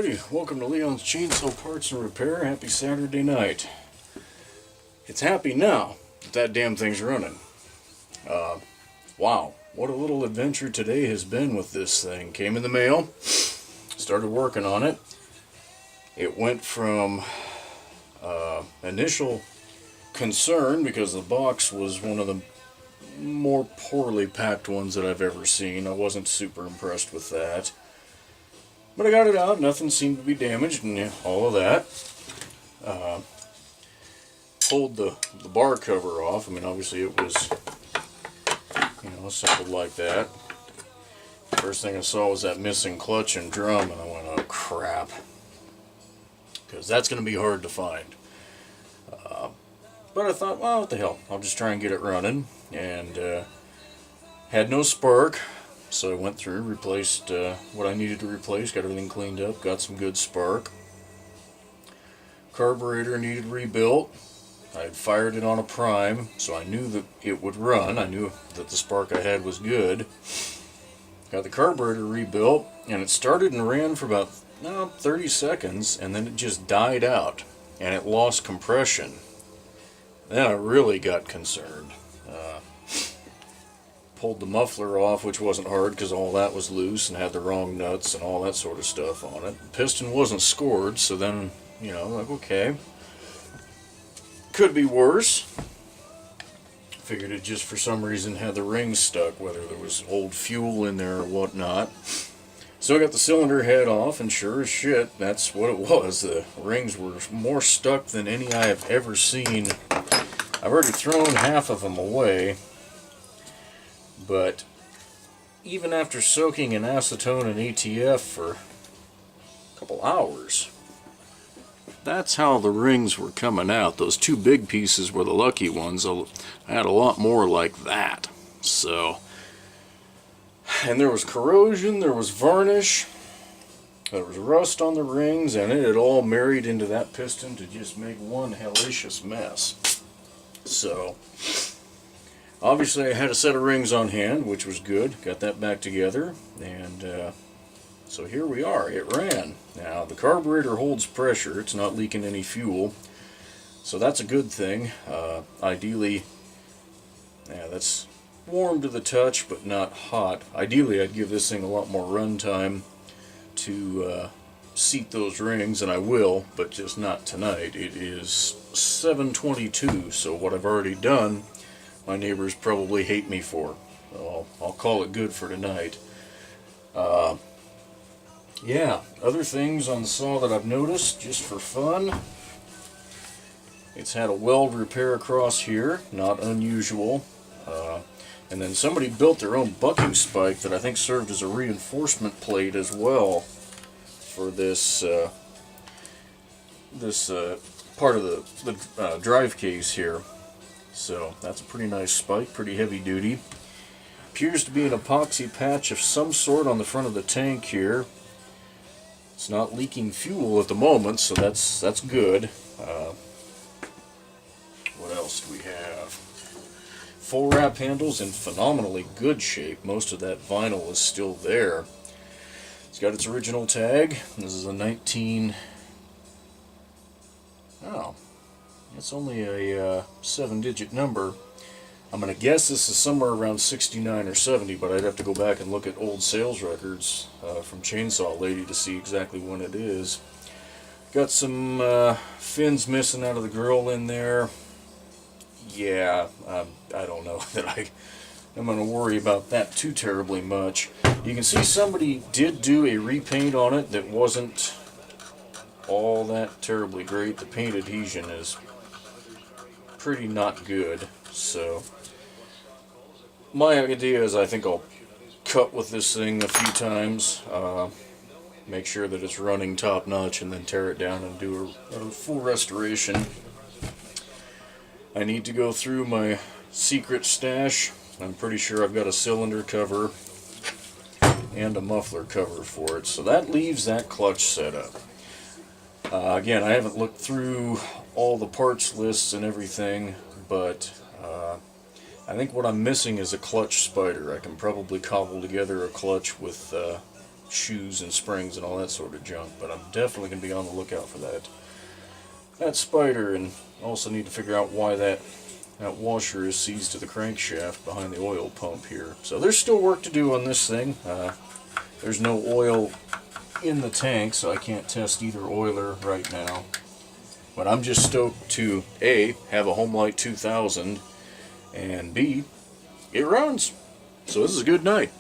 everybody, welcome to Leon's Chainsaw Parts and Repair. Happy Saturday night. It's happy now that damn thing's running. Wow, what a little adventure today has been with this thing. Came in the mail, started working on it. It went from initial concern because the box was one of the more poorly packed ones that I've ever seen. I wasn't super impressed with that. But I got it out, nothing seemed to be damaged and all of that. Pulled the bar cover off. I mean, obviously it was, assembled like that. First thing I saw was that missing clutch and drum, and I went, oh crap. Because that's going to be hard to find. But I thought, well, what the hell, I'll just try and get it running. And had no spark. So I went through, replaced what I needed to replace, got everything cleaned up, got some good spark. Carburetor needed rebuilt. I had fired it on a prime, so I knew that it would run. I knew that the spark I had was good. Got the carburetor rebuilt, and it started and ran for about 30 seconds, and then it just died out, and it lost compression. Then I really got concerned. Pulled the muffler off, which wasn't hard because all that was loose and had the wrong nuts and all that sort of stuff on it. The piston wasn't scored, so then, like, okay. Could be worse. Figured it just for some reason had the rings stuck, whether there was old fuel in there or whatnot. So I got the cylinder head off, and sure as shit, that's what it was. The rings were more stuck than any I have ever seen. I've already thrown half of them away. But even after soaking in acetone and ATF for a couple hours, that's how the rings were coming out. Those two big pieces were the lucky ones. I had a lot more like that. So, and there was corrosion, there was varnish, there was rust on the rings, and it had all married into that piston to just make one hellacious mess. So, obviously I had a set of rings on hand, which was good. Got that back together, and so here we are. It ran. Now the carburetor holds pressure. It's not leaking any fuel, so that's a good thing. Ideally, that's warm to the touch, but not hot. Ideally, I'd give this thing a lot more run time to seat those rings, and I will, but just not tonight. It is 7:22, so what I've already done, my neighbors probably hate me for. So I'll call it good for tonight. Yeah, other things on the saw that I've noticed, just for fun. It's had a weld repair across here, not unusual. And then somebody built their own bucking spike that I think served as a reinforcement plate as well for this part of the drive case here. So that's a pretty nice spike, pretty heavy duty. Appears to be an epoxy patch of some sort on the front of the tank here. It's not leaking fuel at the moment, so that's good. What else do we have? Full wrap handles in phenomenally good shape. Most of that vinyl is still there. It's got its original tag. This is a 19... Oh. It's only a 7-digit number. I'm going to guess this is somewhere around 69 or 70, but I'd have to go back and look at old sales records from Chainsaw Lady to see exactly when it is. Got some fins missing out of the grill in there. Yeah, I don't know that I'm going to worry about that too terribly much. You can see somebody did do a repaint on it that wasn't all that terribly great. The paint adhesion is pretty not good, so my idea is I think I'll cut with this thing a few times, make sure that it's running top notch, and then tear it down and do a full restoration. I need to go through my secret stash. I'm pretty sure I've got a cylinder cover and a muffler cover for it, so that leaves that clutch set up. Again, I haven't looked through all the parts lists and everything, but I think what I'm missing is a clutch spider. I can probably cobble together a clutch with shoes and springs and all that sort of junk. But I'm definitely going to be on the lookout for that spider, and also need to figure out why that washer is seized to the crankshaft behind the oil pump here. So there's still work to do on this thing. There's no oil in the tank, so I can't test either oiler right now. But I'm just stoked to A, have a Homelite 2000, and B, it runs. So this is a good night.